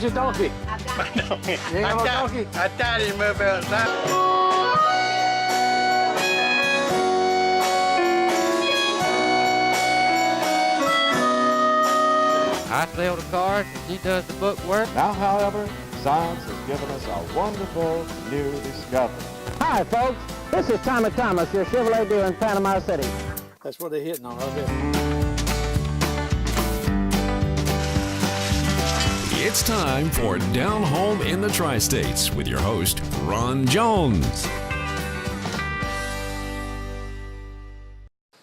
Where's your donkey? donkey. You ain't got no donkey? I tried to move outside. I sell the cars and she does the book work. Now, however, science has given us a wonderful new discovery. Hi, folks. This is Tommy Thomas, your Chevrolet dealer in Panama City. That's what they're hitting on right there. It's time for Down Home in the Tri-States with your host, Ron Jones.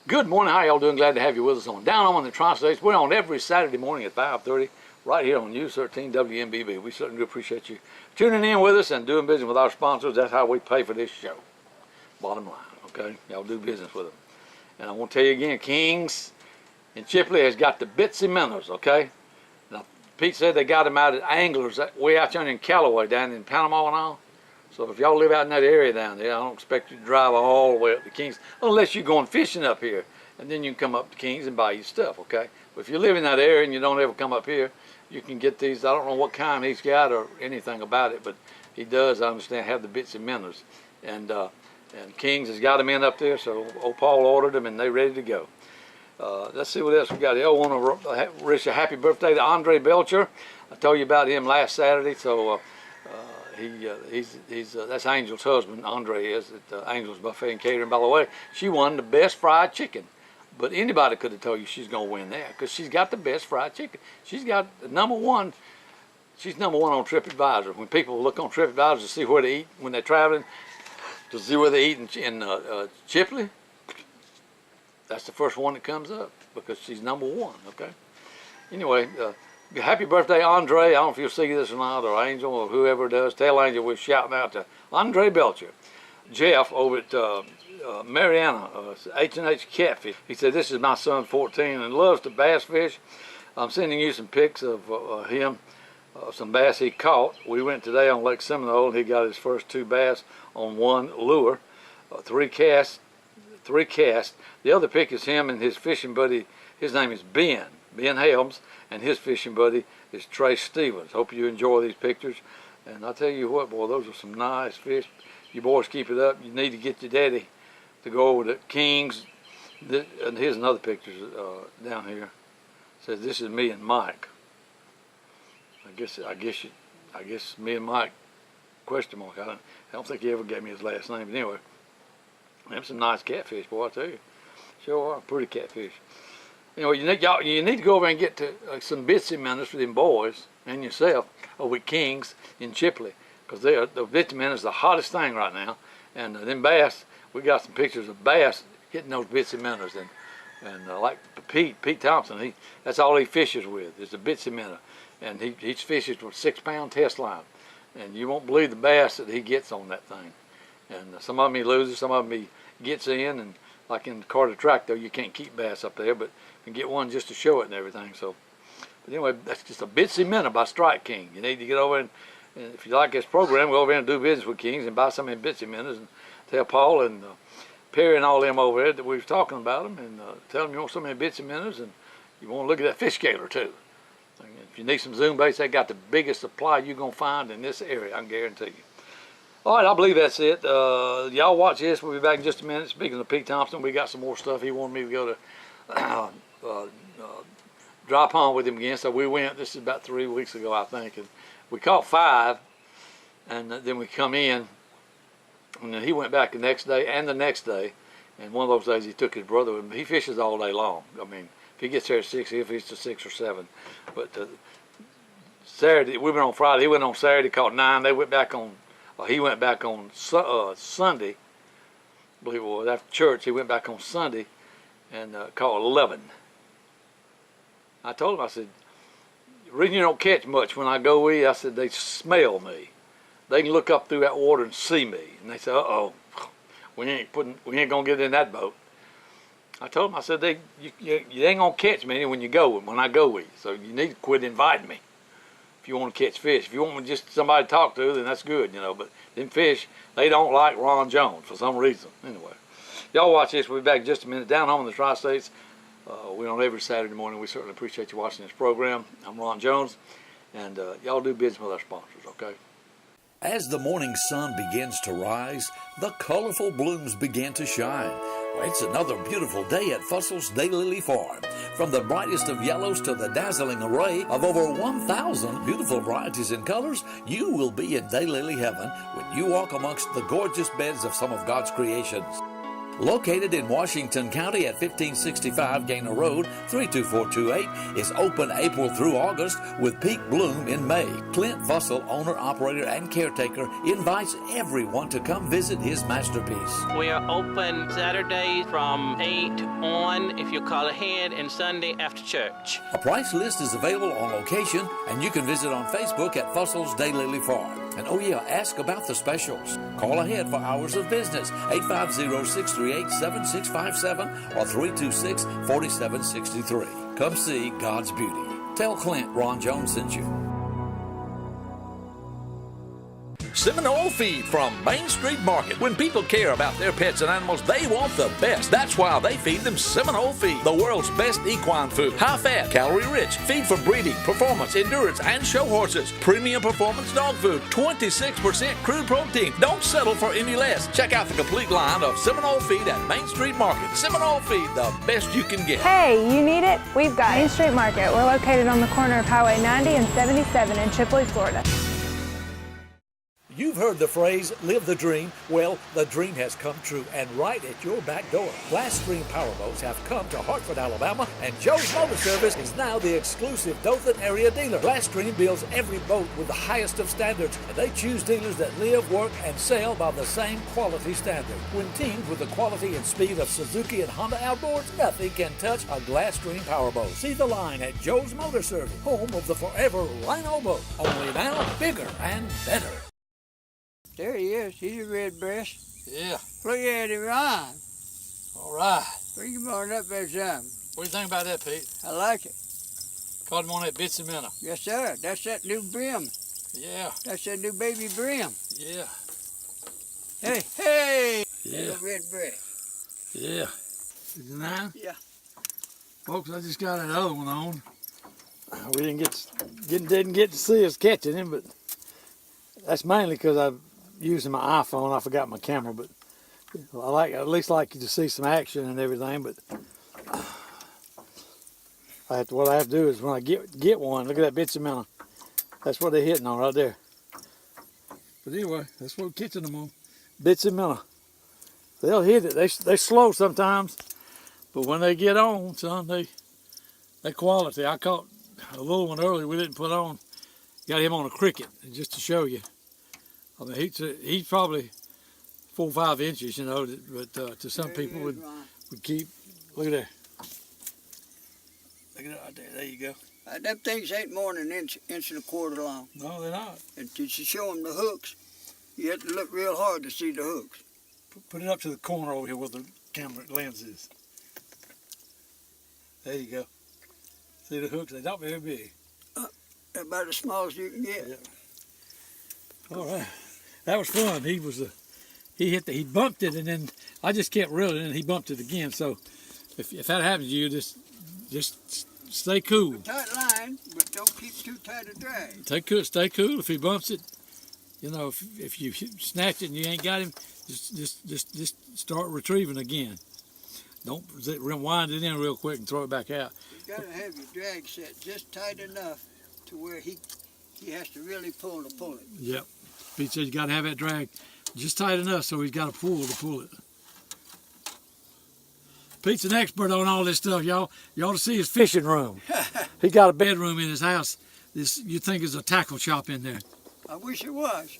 Good morning. How y'all doing? Glad to have you with us on Down Home in the Tri-States. We're on every Saturday morning at 5:30 right here on News 13 WMBB. We certainly do appreciate you tuning in with us and doing business with our sponsors. That's how we pay for this show. Bottom line, okay? Y'all do business with them. And I want to tell you again, Kings in Chipley has got the Bitsy Minnows, okay? Now, Pete said they got them out at Anglers way out there in Callaway, down in Panama and all. So if y'all live out in that area down there, I don't expect you to drive all the way up to Kings, unless you're going fishing up here. And then you can come up to Kings and buy your stuff, okay? But if you live in that area and you don't ever come up here, you can get these. I don't know what kind he's got or anything about it, but he does, I understand, have the Bitsy Minnows. And Kings has got them in up there, so old Paul ordered them and they're ready to go. Let's see what else we got here. I want to wish a happy birthday to Andre Belcher. I told you about him last Saturday, so that's Angel's husband. Andre is at Angel's Buffet and Catering. By the way, she won the best fried chicken, but anybody could have told you she's gonna win that because she's got the best fried chicken. She's got the number one. She's number one on TripAdvisor. When people look on TripAdvisor to see where to eat when they're traveling, to see where they eat in Chipley, that's the first one that comes up because she's number one. Okay. Anyway. Happy birthday, Andre. I don't know if you'll see this or not, or Angel, or whoever does. Tell Angel we're shouting out to Andre Belcher. Jeff over at Mariana, H&H Catfish. He said, this is my son, 14, and loves to bass fish. I'm sending you some pics of him, some bass he caught. We went today on Lake Seminole, and he got his first 2 bass on 1 lure, 3 casts. The other pic is him and his fishing buddy. His name is Ben Helms. And his fishing buddy is Trace Stevens. Hope you enjoy these pictures. And I'll tell you what, boy, those are some nice fish. You boys keep it up. You need to get your daddy to go over to Kings. And here's another picture down here. It says, this is me and Mike. I guess me and Mike, question mark. I don't think he ever gave me his last name. But anyway, them some nice catfish, boy, I tell you. Sure are pretty catfish. You know, you need to go over and get to some Bitsy Minnows for them boys and yourself over at Kings in Chipley, because the Bitsy Minnows is the hottest thing right now. And them bass, we got some pictures of bass hitting those Bitsy Minnows. And like Pete Thompson, that's all he fishes with is the Bitsy Minnow. And he fishes with 6-pound test line. And you won't believe the bass that he gets on that thing. And some of them he loses, some of them he gets in, and like in the Carter Track, though, you can't keep bass up there, but you can get one just to show it and everything. So, but anyway, that's just a Bitsy Minnow by Strike King. You need to get over and if you like this program, go over and do business with Kings and buy some of them Bitsy Minnows and tell Paul and Perry and all them over there that we was talking about them, and tell them you want some of them Bitsy Minnows and you want to look at that fish scaler too. And if you need some zoom baits, they got the biggest supply you're going to find in this area, I can guarantee you. All right, I believe that's it. Y'all watch this. We'll be back in just a minute. Speaking of Pete Thompson, we got some more stuff. He wanted me to go to dry pond with him again, so we went. This is about 3 weeks ago, I think, and we caught 5, and then we come in, and then he went back the next day and the next day, and one of those days he took his brother with him. He fishes all day long. I mean, if he gets there at 6, he'll fish to 6 or 7. But Saturday, we went on Friday. He went on Saturday, caught 9. They went back on. He went back on Sunday, I believe it was, after church. He went back on Sunday and caught 11. I told him, I said, the reason you don't catch much when I go eat, I said, they smell me. They can look up through that water and see me. And they said, uh-oh, we ain't going to get in that boat. I told him, I said, you ain't going to catch me when I go eat. So you need to quit inviting me. If you want to catch fish. If you want just somebody to talk to, then that's good, you know. But them fish, they don't like Ron Jones for some reason. Anyway, y'all watch this. We'll be back in just a minute. Down Home in the Tri-States. We're on every Saturday morning. We certainly appreciate you watching this program. I'm Ron Jones. And y'all do business with our sponsors, okay? As the morning sun begins to rise, the colorful blooms begin to shine. It's another beautiful day at Fussel's Daylily Farm. From the brightest of yellows to the dazzling array of over 1,000 beautiful varieties and colors, you will be in daylily heaven when you walk amongst the gorgeous beds of some of God's creations. Located in Washington County at 1565 Gaynor Road, 32428, is open April through August with peak bloom in May. Clint Fussell, owner, operator, and caretaker, invites everyone to come visit his masterpiece. We are open Saturday from 8 on, if you call ahead, and Sunday after church. A price list is available on location, and you can visit on Facebook at Fussel's Daylily Farm. And oh yeah, ask about the specials. Call ahead for hours of business, 850-638-7657 or 326-4763. Come see God's beauty. Tell Clint Ron Jones sent you. Seminole Feed from Main Street Market. When people care about their pets and animals, they want the best. That's why they feed them Seminole Feed, the world's best equine food. High fat, calorie rich, feed for breeding, performance, endurance, and show horses. Premium performance dog food, 26% crude protein. Don't settle for any less. Check out the complete line of Seminole Feed at Main Street Market. Seminole Feed, the best you can get. Hey, you need it? We've got Main Street Market. We're located on the corner of Highway 90 and 77 in Chipley, Florida. You've heard the phrase, live the dream. Well, the dream has come true and right at your back door. Glasstream Powerboats have come to Hartford, Alabama, and Joe's Motor Service is now the exclusive Dothan area dealer. Glasstream builds every boat with the highest of standards, and they choose dealers that live, work, and sail by the same quality standard. When teamed with the quality and speed of Suzuki and Honda outboards, nothing can touch a Glasstream Powerboat. See the line at Joe's Motor Service, home of the forever Rhino boat. Only now, bigger and better. There he is. He's a redbreast. Yeah. Look at him run. All right. Bring him on up there some. What do you think about that, Pete? I like it. Caught him on that Bitsy Minnow. Yes, sir. That's that new brim. Yeah. That's that new baby brim. Yeah. Hey, hey. Yeah. Little redbreast. Yeah. Is it 9? Yeah. Folks, I just got that other one on. We didn't get to see us catching him, but that's mainly because I'm using my iPhone. I forgot my camera, but I at least like you to see some action and everything. But what I have to do is when I get one, look at that Bitsy Minnow. That's what they're hitting on right there. But anyway, that's what we're catching them on. Bitsy Minnow. They'll hit it. They slow sometimes, but when they get on, son, they quality. I caught a little one earlier we didn't put on. Got him on a cricket, just to show you. I mean, he's probably 4 or 5 inches, you know, but to some people would keep. Look at that. Look at that right there. There you go. Them things ain't more than an inch and a quarter long. No, they're not. And to show them the hooks, you have to look real hard to see the hooks. Put it up to the corner over here where the camera lens is. There you go. See the hooks? They're not very big. About as small as you can get. Yeah. All right. That was fun. He he bumped it, and then I just kept reeling, and he bumped it again. So if that happens to you, just stay cool. Tight line, but don't keep too tight a drag. Stay cool. If he bumps it, you know, if you snatch it and you ain't got him, just start retrieving again. Don't wind it in real quick and throw it back out. You gotta have your drag set just tight enough to where he has to really pull to pull it. Yep. Pete said you got to have that drag just tight enough so he's got a pull to pull it. Pete's an expert on all this stuff, y'all. You ought to see his fishing room. He got a bedroom in his house. You'd think there's a tackle shop in there. I wish it was.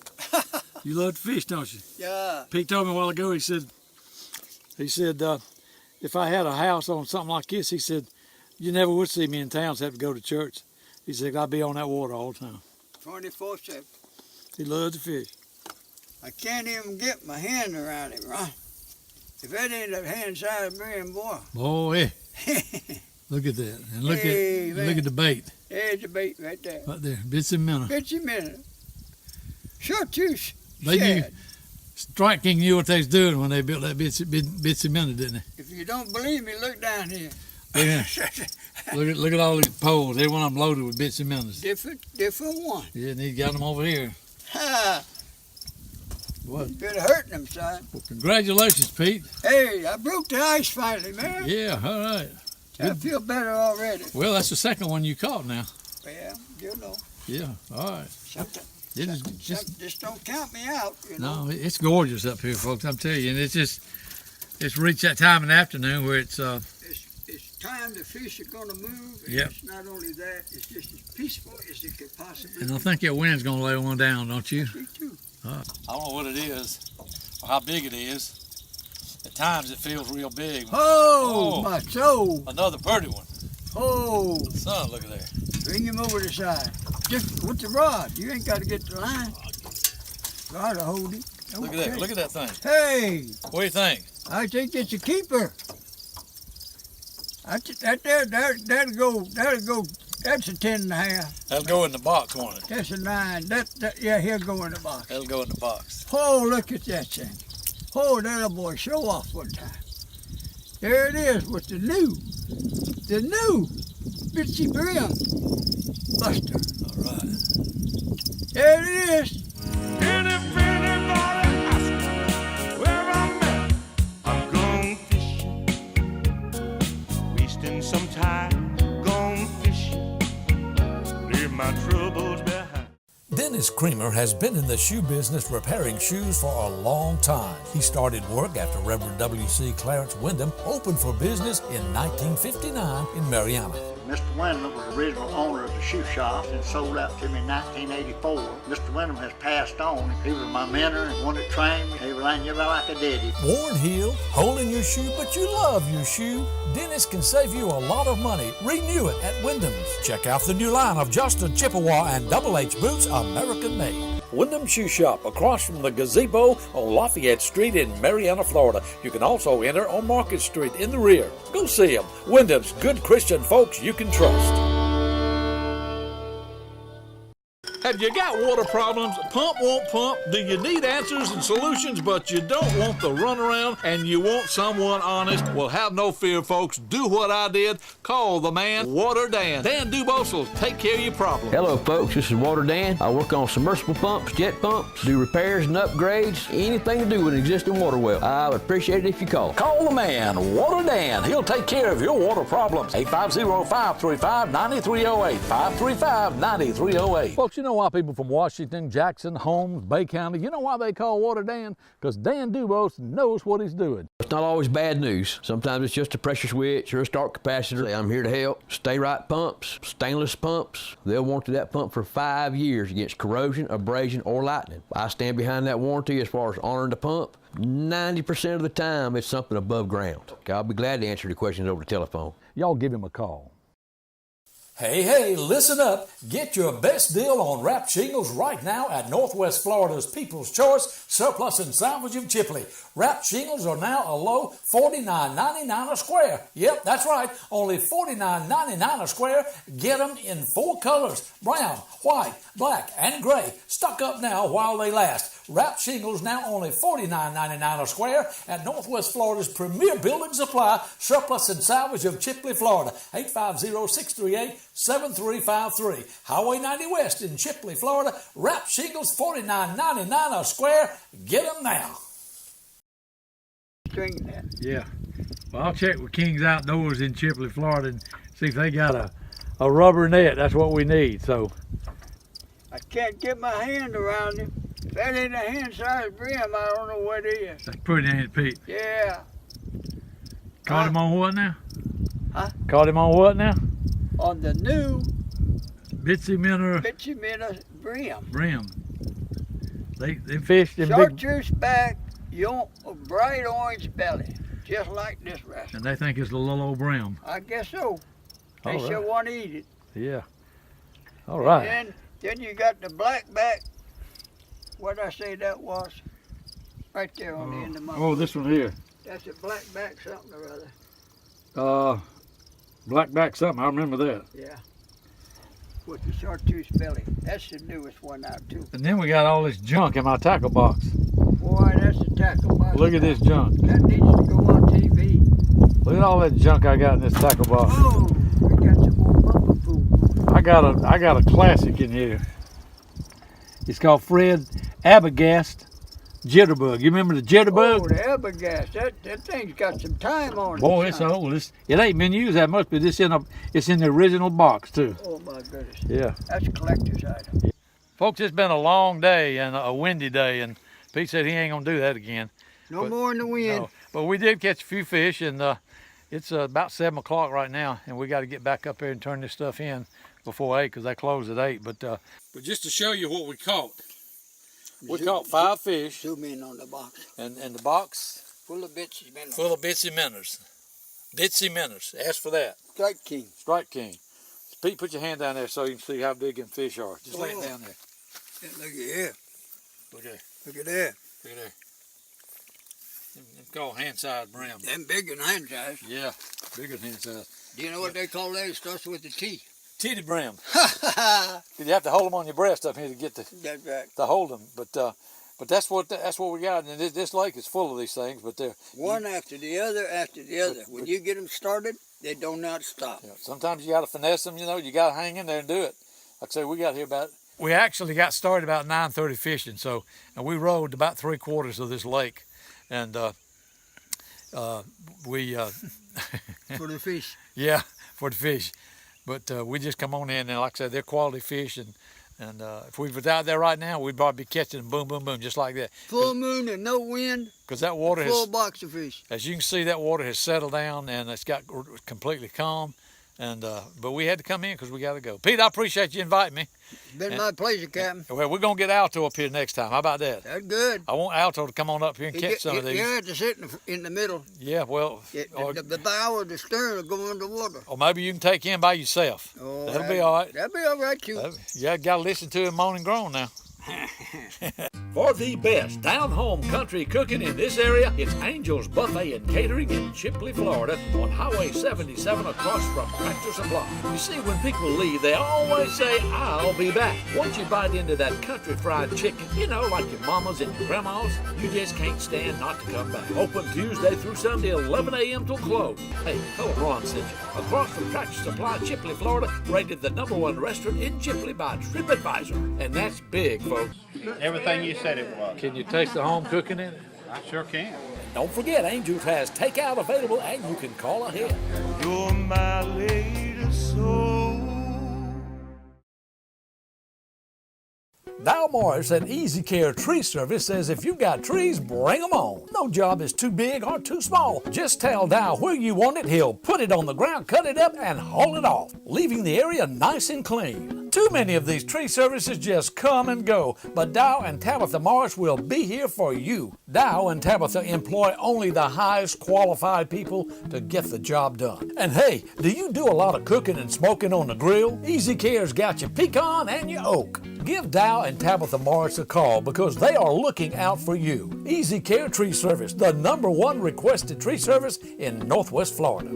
You love to fish, don't you? Yeah. Pete told me a while ago, he said, if I had a house on something like this, he said, you never would see me in town so I have to go to church. He said, I'd be on that water all the time. 24/7. He loves to fish. I can't even get my hand around him, right? If that ain't a hand size brim, boy. Boy, look at that. And look at the bait. There's the bait right there. Right there, Bitsy Minnow. Bitsy Minnow. Chartreuse. They knew, striking knew what they was doing when they built that Bitsy Minnow, didn't they? If you don't believe me, look down here. Look at all these poles. Every one of them loaded with bits and minnows. different one. Yeah, and he got them over here. Ha! What? Been hurting them, son. Well, congratulations, Pete. Hey, I broke the ice finally, man. Yeah, all right. I feel better already. Well, that's the second one you caught now. Yeah, you know. Yeah, all right. Just don't count me out, you know. No, it's gorgeous up here, folks. I'm telling you, and it's reached that time in the afternoon where it's It's time the fish are gonna move. And Yep. It's not only that, it's just as peaceful as it could possibly and I be. think that wind's gonna lay one down, don't you? Me too. I don't know what it is or how big it is. At times it feels real big. Oh, my soul. Another pretty one. Oh, Son, look at there. bring him over the side. Just with the rod. You ain't got to get the line. Rod will hold him. Look at that. Look at that thing. Hey, What do you think? I think it's a keeper. That'll go. That's a 10.5. That'll go in the box, won't it? That's a 9. Yeah, he'll go in the box. That'll go in the box. Oh, look at that thing. Oh, that'll boy show off one time. There it is with the new Bitsy Brim Buster. All right. There it is. I'm going fishing, wasting some time, going fishing, leave my troubles behind. Dennis Creamer has been in the shoe business repairing shoes for a long time. He started work after Reverend W.C. Clarence Wyndham opened for business in 1959 in Mariana. Mr. Wyndham was the original owner of the shoe shop and sold out to me in 1984. Mr. Wyndham has passed on. He was my mentor and one that trained me. He was like a daddy. Worn heel, hole in your shoe, but you love your shoe. Dennis can save you a lot of money. Renew it at Wyndham's. Check out the new line of Justin Chippewa and Double H boots, American made. Wyndham Shoe Shop across from the gazebo on Lafayette Street in Mariana, Florida. You can also enter on Market Street in the rear. Go see them. Wyndham's, good Christian folks you can trust. Have you got water problems? Pump won't pump? Do you need answers and solutions, but you don't want the runaround and you want someone honest? Well, have no fear, folks. Do what I did. Call the man, Water Dan. Dan Dubose will take care of your problem. Hello, folks. This is Water Dan. I work on submersible pumps, jet pumps, do repairs and upgrades, anything to do with an existing water well. I would appreciate it if you call. Call the man, Water Dan. He'll take care of your water problems. 850-535-9308. 535-9308. Folks, you know why people from Washington, Jackson, Holmes, Bay County, you know why they call Water Dan? Because Dan Dubose knows what he's doing. It's not always bad news. Sometimes it's just a pressure switch or a start capacitor. I'm here to help. Stay Right Pumps, stainless pumps. They'll warranty that pump for 5 years against corrosion, abrasion, or lightning. I stand behind that warranty as far as honoring the pump. 90% of the time, it's something above ground. I'll be glad to answer the questions over the telephone. Y'all give him a call. Hey, listen up. Get your best deal on wrapped shingles right now at Northwest Florida's People's Choice Surplus and Salvage of Chipley. Wrapped shingles are now a low $49.99 a square. Yep, that's right. Only $49.99 a square. Get them in 4 colors: brown, white, black, and gray. Stock up now while they last. Wrapped shingles now only $49.99 a square at Northwest Florida's premier building supply, Surplus and Salvage of Chipley, Florida. 850-638-7353. Highway 90 West in Chipley, Florida. Wrapped shingles $49.99 a square. Get them now. String that. Yeah. Well, I'll check with King's Outdoors in Chipley, Florida, and see if they got a rubber net. That's what we need. So I can't get my hand around him. If that ain't a hand-sized brim, I don't know what is. that's pretty, ain't it, Pete? Yeah. Caught him on what now? Huh? Caught him on what now? On the new Bitsy Minnow Bitsy Minnow brim. brim. They fished in big, Chartreuse back, a bright orange belly, just like this rascal. and they think it's a little old brim. I guess so. They All sure right. want to eat it. Yeah. All right. And then you got the black back. What I say that was? Right there on the end of my. Oh, this one here. That's a black back something or other. Blackback something. I remember that. Yeah. With the chartreuse belly. That's the newest one out too. And then we got all this junk in my tackle box. Boy, that's a tackle box. Look at this junk. That needs to go on TV. Look at all that junk I got in this tackle box. Oh, we got some more bumper food. I got a classic in here. It's called Fred Arbogast Jitterbug. You remember the Jitterbug? Oh, the Arbogast. That thing's got some time on it. Boy, it's old. It ain't been used that much, but it's in the original box too. Oh my goodness. Yeah. That's a collector's item. Folks, it's been a long day and a windy day, and Pete said he ain't gonna do that again. No more in the wind. No. But we did catch a few fish, and it's about 7 o'clock right now, and we got to get back up there and turn this stuff in before 8 because they close at 8. But just to show you what we caught, we caught 5 fish. Zoom in on the box. And the box Full of bitsy minnows. full of bitsy minnows. Bitsy minnows. Ask for that. Strike King. Strike King. Pete, put your hand down there so you can see how big them fish are. Just lay it down there. Yeah, look at here. Look there. Look at that. Look there. Them called hand-sized brim. Them bigger than hand size. Yeah, bigger than hand-sized. Do you know what they call that? It starts with a T. Titty brim. You have to hold them on your breast up here to get That's right. to hold them. But that's what we got. And this lake is full of these things. But they're One after the other after the other. When you get them started, they do not stop. yeah, sometimes you got to finesse them. You know, you got to hang in there and do it. Like I say, we got here about. We actually got started about 9:30 fishing. So and we rode about 3/4 of this lake, and we. For the fish. Yeah, for the fish. But we just come on in, and like I said, they're quality fish, and if we was out there right now, we'd probably be catching them boom, boom, boom, just like that. Full moon and no wind. Because that water Full has, box of fish. as you can see, that water has settled down, and it's got completely calm. And but we had to come in because we got to go. Pete, I appreciate you inviting me. It's been my pleasure, Captain. Well, we're gonna get Alto up here next time. How about that? That's good. I want Alto to come on up here and catch some of these. You have to sit in the middle. Yeah, well, The bow or the stern will go underwater. or maybe you can take him by yourself. Oh, That'll be all right. That'll be all right, too. Yeah, got to listen to him moan and groan now. For the best down-home country cooking in this area, it's Angel's Buffet and Catering in Chipley, Florida, on Highway 77 across from Tractor Supply. You see, when people leave, they always say, "I'll be back." Once you bite into that country fried chicken, you know, like your mamas and your grandmas, you just can't stand not to come back. Open Tuesday through Sunday, 11 a.m. till close. Hey, tell them Ron sent you. Across from Tractor Supply, Chipley, Florida, rated the #1 restaurant in Chipley by TripAdvisor. And that's big, folks. Everything you said it was. Can you taste the home cooking in it? I sure can. Don't forget, Angels has takeout available, and you can call ahead. You're my lady soul. Dow Morris at Easy Care Tree Service says if you've got trees, bring them on. No job is too big or too small. Just tell Dow where you want it. He'll put it on the ground, cut it up, and haul it off, leaving the area nice and clean. Too many of these tree services just come and go, but Dow and Tabitha Morris will be here for you. Dow and Tabitha employ only the highest qualified people to get the job done. And hey, do you do a lot of cooking and smoking on the grill? Easy Care's got your pecan and your oak. Give Dow and Tabitha Morris a call because they are looking out for you. Easy Care Tree Service, the #1 requested tree service in Northwest Florida.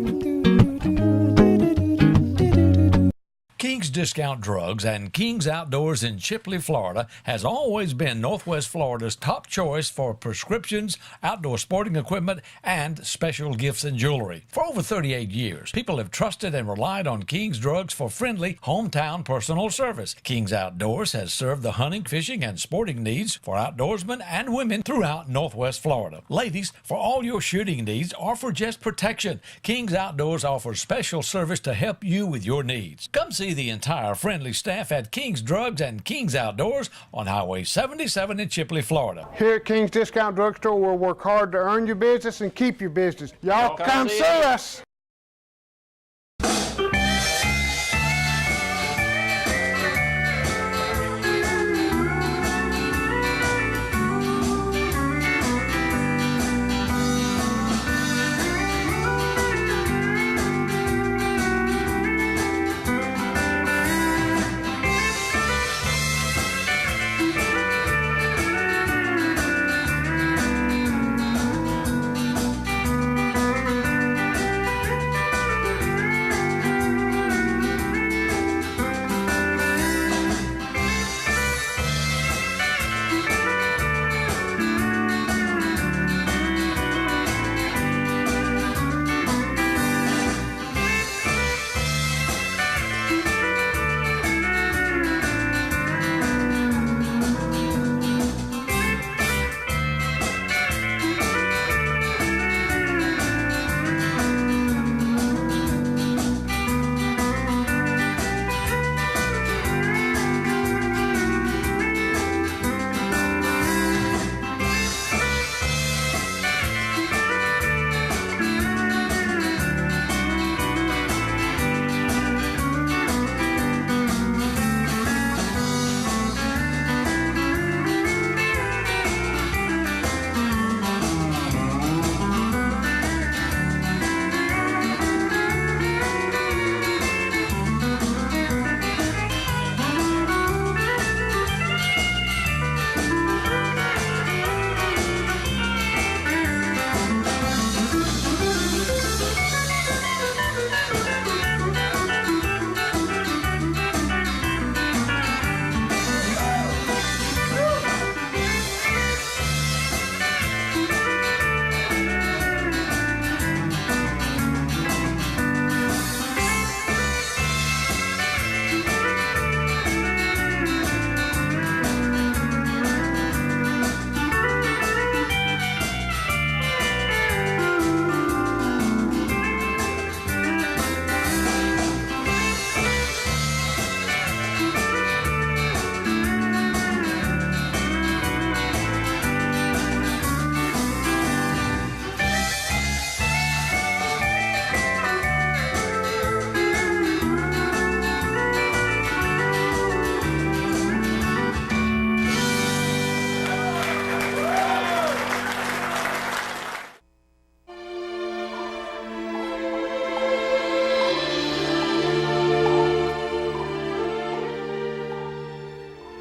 King's Discount Drugs and King's Outdoors in Chipley, Florida has always been Northwest Florida's top choice for prescriptions, outdoor sporting equipment, and special gifts and jewelry. For over 38 years, people have trusted and relied on King's Drugs for friendly, hometown personal service. King's Outdoors has served the hunting, fishing, and sporting needs for outdoorsmen and women throughout Northwest Florida. Ladies, for all your shooting needs or for just protection, King's Outdoors offers special service to help you with your needs. Come see the entire friendly staff at King's Drugs and King's Outdoors on Highway 77 in Chipley, Florida. Here at King's Discount Drugstore, we'll work hard to earn your business and keep your business. Y'all come see us.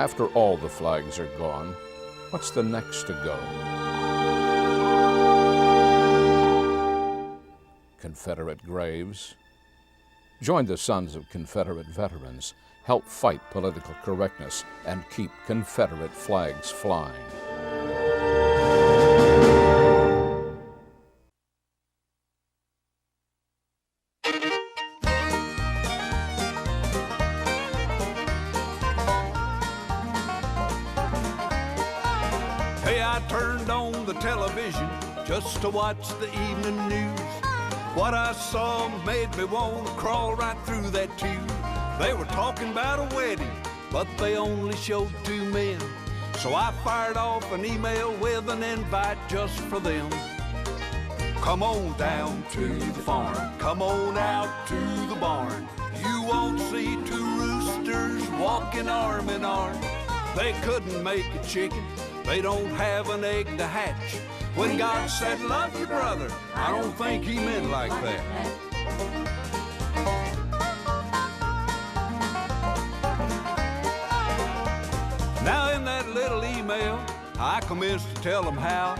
After all the flags are gone, what's the next to go? Confederate graves. Join the sons of Confederate veterans. Help fight political correctness and keep Confederate flags flying. Hey, I turned on the television just to watch the evening news. What I saw made me want to crawl right through that tube. They were talking about a wedding, but they only showed 2 men. So I fired off an email with an invite just for them. Come on down to the farm, come on out to the barn. You won't see 2 roosters walking arm in arm. They couldn't make a chicken, they don't have an egg to hatch. When God said, love your brother, I don't think he meant like that. Now in that little email, I commenced to tell them how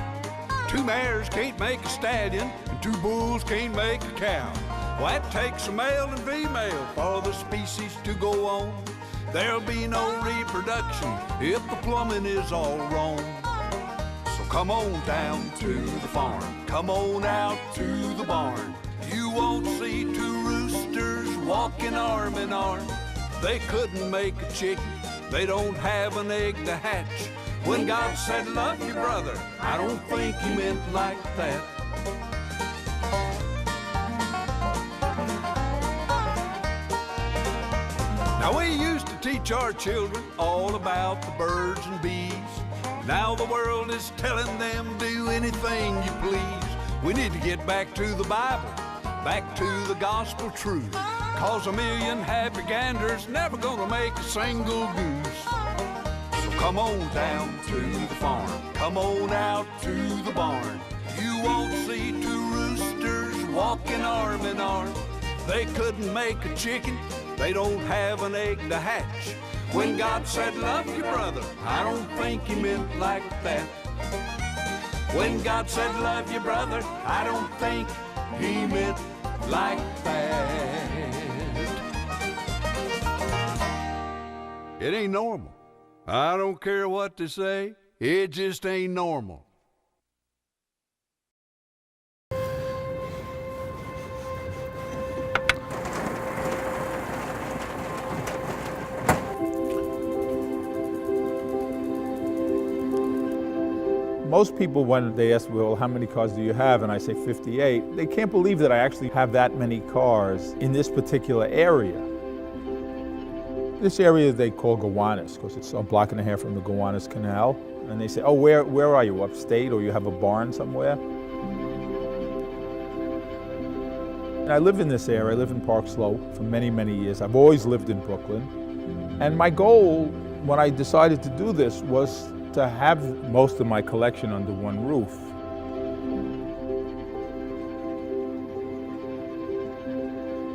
2 mares can't make a stallion and 2 bulls can't make a cow. Well, that takes a male and female for the species to go on. There'll be no reproduction if the plumbing is all wrong. So come on down to the farm, come on out to the barn. You won't see 2 roosters walking arm in arm. They couldn't make a chicken, they don't have an egg to hatch. When God said love your brother, I don't think he meant like that. Now we used to teach our children all about the birds and bees. Now the world is telling them do anything you please. We need to get back to the Bible, back to the gospel truth. 'Cause a million happy ganders never gonna make a single goose. So come on down to the farm, come on out to the barn. You won't see 2 roosters walking arm in arm. They couldn't make a chicken, they don't have an egg to hatch. When God said love your brother, I don't think he meant like that. When God said love your brother, I don't think he meant like that. It ain't normal. I don't care what they say, it just ain't normal. Most people, when they ask, well, how many cars do you have? And I say 58, they can't believe that I actually have that many cars in this particular area. This area they call Gowanus, because it's a block and a half from the Gowanus Canal. And they say, oh, where are you, upstate, or you have a barn somewhere? And I live in this area, I live in Park Slope for many, many years. I've always lived in Brooklyn. And my goal, when I decided to do this, was to have most of my collection under one roof.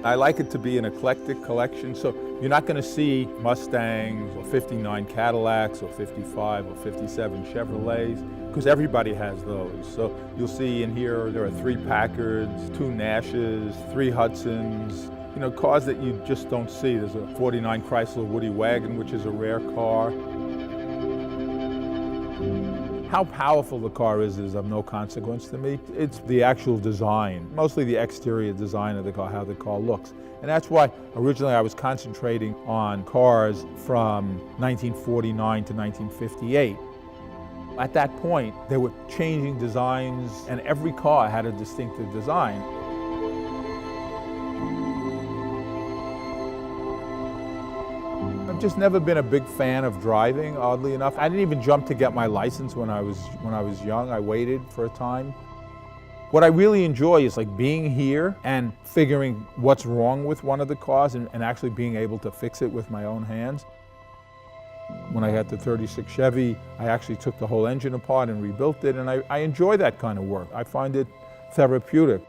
I like it to be an eclectic collection, so you're not going to see Mustangs or 59 Cadillacs or 55 or 57 Chevrolets, because everybody has those. So you'll see in here there are 3 Packards, 2 Nashes, 3 Hudsons, you know, cars that you just don't see. There's a 49 Chrysler Woody Wagon, which is a rare car. How powerful the car is of no consequence to me. It's the actual design, mostly the exterior design of the car, how the car looks. And that's why originally I was concentrating on cars from 1949 to 1958. At that point, they were changing designs, and every car had a distinctive design. I've just never been a big fan of driving, oddly enough. I didn't even jump to get my license when I was young. I waited for a time. What I really enjoy is like being here and figuring what's wrong with one of the cars and actually being able to fix it with my own hands. When I had the 36 Chevy, I actually took the whole engine apart and rebuilt it, and I enjoy that kind of work. I find it therapeutic.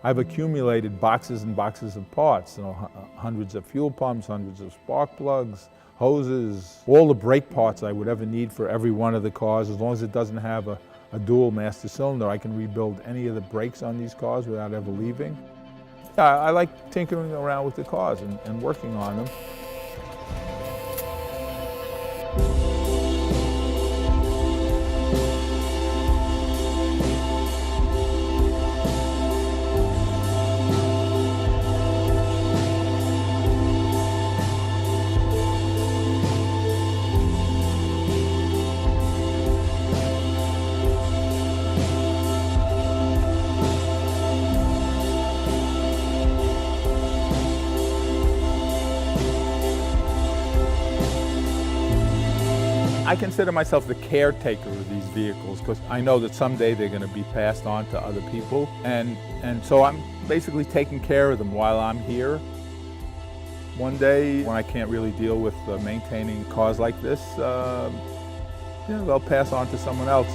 I've accumulated boxes and boxes of parts, you know, hundreds of fuel pumps, hundreds of spark plugs, hoses, all the brake parts I would ever need for every one of the cars. As long as it doesn't have a dual master cylinder, I can rebuild any of the brakes on these cars without ever leaving. I like tinkering around with the cars and working on them. I consider myself the caretaker of these vehicles because I know that someday they're going to be passed on to other people, and so I'm basically taking care of them while I'm here. One day, when I can't really deal with maintaining cars like this, they'll pass on to someone else.